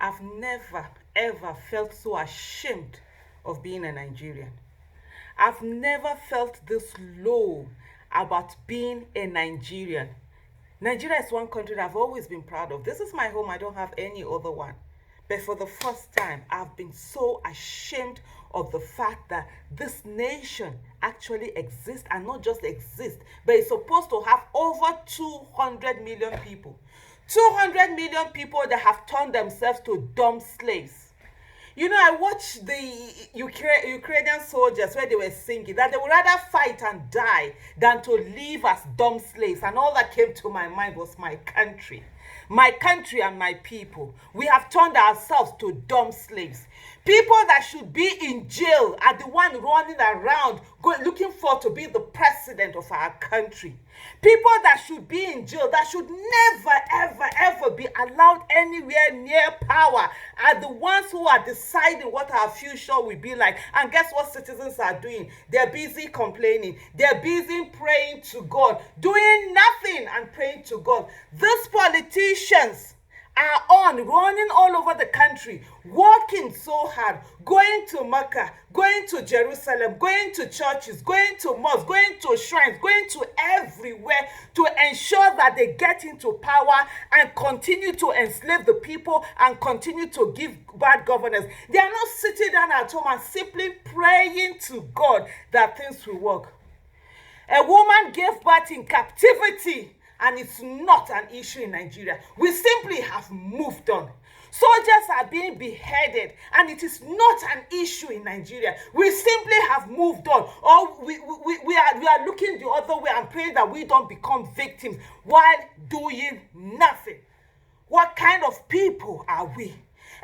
I've never ever felt so ashamed of being a Nigerian. I've never felt this low about being a Nigerian. Nigeria is one country that I've always been proud of. This is my home, I don't have any other one. But for the first time, I've been so ashamed of the fact that this nation actually exists, and not just exists, but it's supposed to have over 200 million people. 200 million people that have turned themselves to dumb slaves. You know, I watched the Ukrainian soldiers where they were singing that they would rather fight and die than to live as dumb slaves. And all that came to my mind was my country. My country and my people. We have turned ourselves to dumb slaves. People that should be in jail are the one running around looking for to be the president of our country. People that should be in jail, that should never, ever, ever be allowed anywhere near power, are the ones who are deciding what our future will be like. And guess what citizens are doing? They're busy complaining. They're busy praying to God, doing nothing and praying to God. These politicians are running all over the country, working so hard, going to Mecca, going to Jerusalem, going to churches, going to mosques, going to shrines, going to everywhere to ensure that they get into power and continue to enslave the people and continue to give bad governance. They are not sitting down at home and simply praying to God that things will work. A woman gave birth in captivity, and it's not an issue in Nigeria. We simply have moved on. Soldiers are being beheaded, and it is not an issue in Nigeria. We simply have moved on. Or we are looking the other way and praying that we don't become victims while doing nothing. What kind of people are we?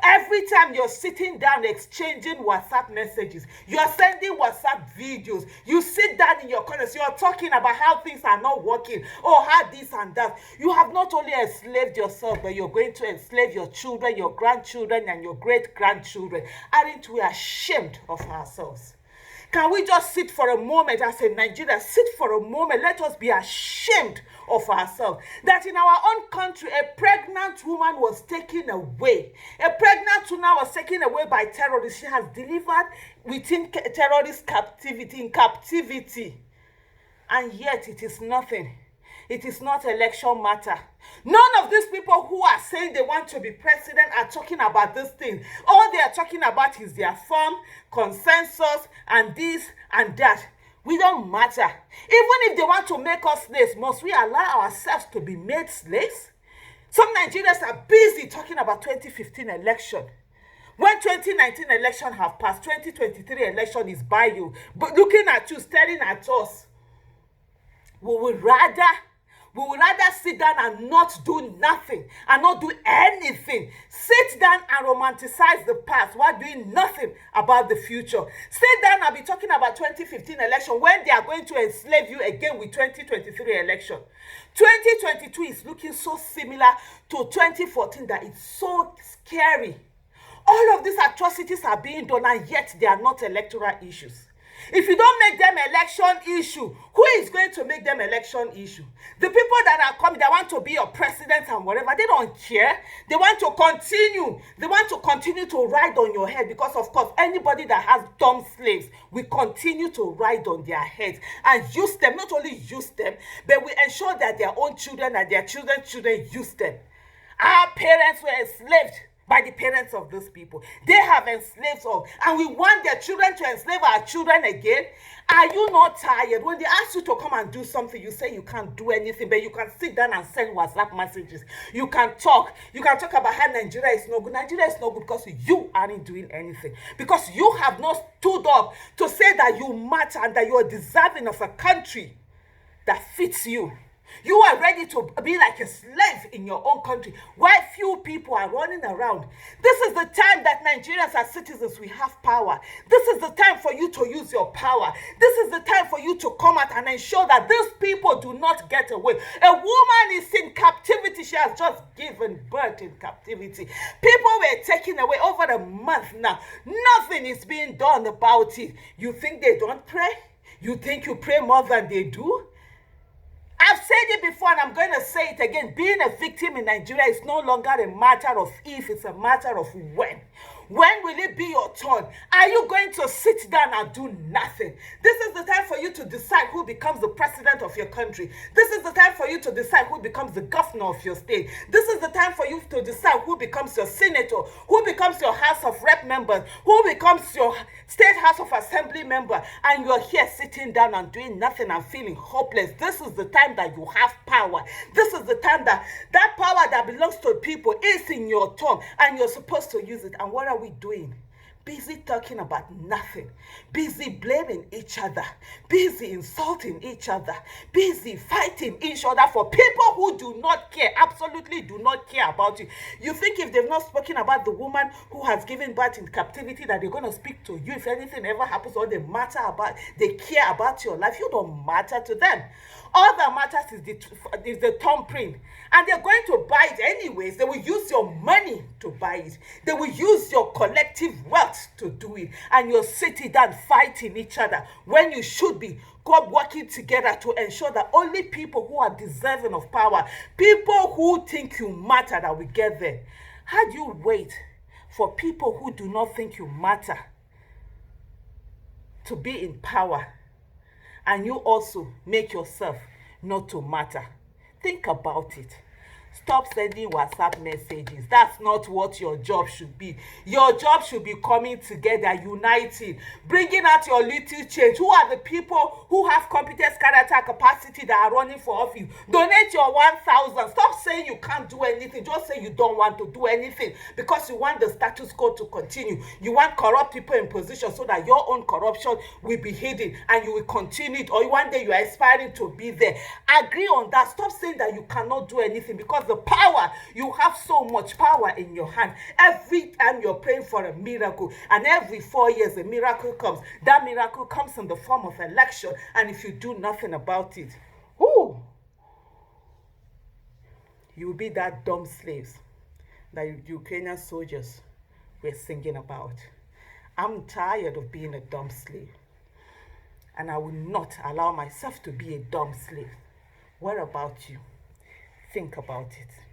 Every time you're sitting down exchanging WhatsApp messages, you're sending WhatsApp videos, you sit down in your corners, you're talking about how things are not working, or how this and that. You have not only enslaved yourself, but you're going to enslave your children, your grandchildren, and your great-grandchildren. Aren't we ashamed of ourselves? Can we just sit for a moment as a Nigeria? Sit for a moment. Let us be ashamed of ourselves. That in our own country, a pregnant woman was taken away. A pregnant woman was taken away by terrorists. She has delivered within terrorist captivity, in captivity. And yet it is nothing. It is not election matter. None of these people who are saying they want to be president are talking about this thing. All they are talking about is their form, consensus, and this and that. We don't matter. Even if they want to make us slaves, must we allow ourselves to be made slaves? Some Nigerians are busy talking about 2015 election. When 2019 election have passed, 2023 election is by you. But looking at you, staring at us, we would rather sit down and not do nothing and not do anything. Sit down and romanticize the past while doing nothing about the future. Sit down and be talking about 2015 election when they are going to enslave you again with 2023 election. 2022 is looking so similar to 2014 that it's so scary. All of these atrocities are being done, and yet they are not electoral issues. If you don't make them election issue, who is going to make them election issue? The people that are coming, that want to be your president and whatever, they don't care. They want to continue. They want to continue to ride on your head because, of course, anybody that has dumb slaves will continue to ride on their heads and use them. Not only use them, but we ensure that their own children and their children's children use them. Our parents were enslaved by the parents of those people. They have enslaved us, and we want their children to enslave our children again. Are you not tired? When they ask you to come and do something, you say you can't do anything, but you can sit down and send WhatsApp messages. You can talk. You can talk about how Nigeria is no good. Nigeria is no good because you aren't doing anything. Because you have not stood up to say that you matter and that you are deserving of a country that fits you. You are ready to be like a slave in your own country, while few people are running around. This is the time that Nigerians as citizens, we have power. This is the time for you to use your power. This is the time for you to come out and ensure that these people do not get away. A woman is in captivity. She has just given birth in captivity. People were taken away over a month now. Nothing is being done about it. You think they don't pray? You think you pray more than they do? I've said it before and I'm going to say it again. Being a victim in Nigeria is no longer a matter of if, it's a matter of when. When will it be your turn? Are you going to sit down and do nothing? This is the time for you to decide who becomes the president of your country. This is the time for you to decide who becomes the governor of your state. This is the time for you to decide who becomes your senator, who becomes your House of Rep member, who becomes your State House of Assembly member, and you're here sitting down and doing nothing and feeling hopeless. This is the time that you have power. This is the time that power that belongs to people is in your tongue, and you're supposed to use it. And what are we doing? Busy talking about nothing, busy blaming each other, busy insulting each other, busy fighting each other for people who do not care, absolutely do not care about you. You think if they've not spoken about the woman who has given birth in captivity that they're going to speak to you if anything ever happens, or they care about your life? You don't matter to them. All that matters is the thumbprint, and they're going to buy it anyways. They will use your money to buy it. They will use your collective wealth to do it, and you're sitting down fighting each other when you should be working together to ensure that only people who are deserving of power, people who think you matter, that will get there. How do you wait for people who do not think you matter to be in power, and you also make yourself not to matter? Think about it. Stop sending WhatsApp messages. That's not what your job should be. Your job should be coming together, uniting, bringing out your little change. Who are the people who have competence, character, capacity that are running for office? Donate your 1,000. Stop saying you can't do anything. Just say you don't want to do anything because you want the status quo to continue. You want corrupt people in position so that your own corruption will be hidden and you will continue it, or one day you are aspiring to be there. Agree on that. Stop saying that you cannot do anything, because the power, you have so much power in your hand. Every time you're praying for a miracle, and every 4 years a miracle comes, that miracle comes in the form of election, and if you do nothing about it, whoo, you will be that dumb slaves that Ukrainian soldiers were singing about. I'm tired of being a dumb slave, and I will not allow myself to be a dumb slave. What about you? Think about it.